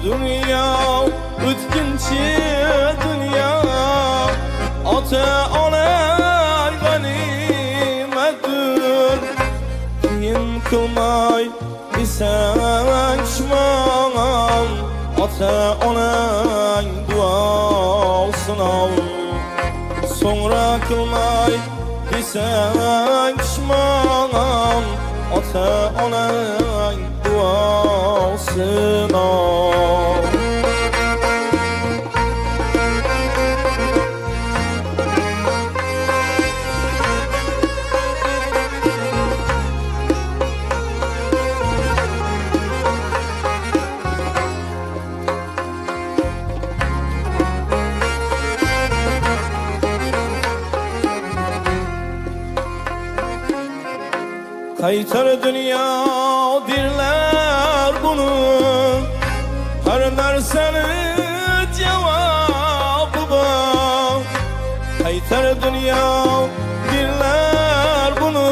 Dünya o'tkinchi dünya, ota-ona g'animatdir. Qiyin qilmay desang shmon, ota-onang duosin ol. So'ngra qilmay desang shmon, ota-onang duosin ol. Qaytar dünya dirler bunu, her narsenin cevabı var. Qaytar dünya dirler bunu,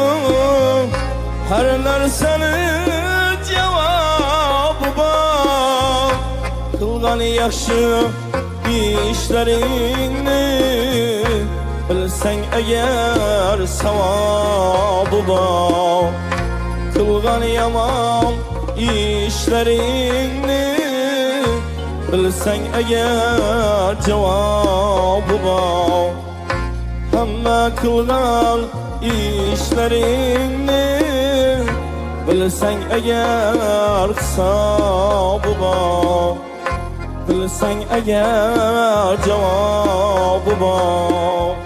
her narsenin cevabı var. Kılgan yaxşı işlerini bilsen eğer savabı var. Kılgan yaman işlerini bilsen eğer cevabı var. Hamma kılgan işlerini bilsen eğer hesabı var. Bilsen eğer cevabı var.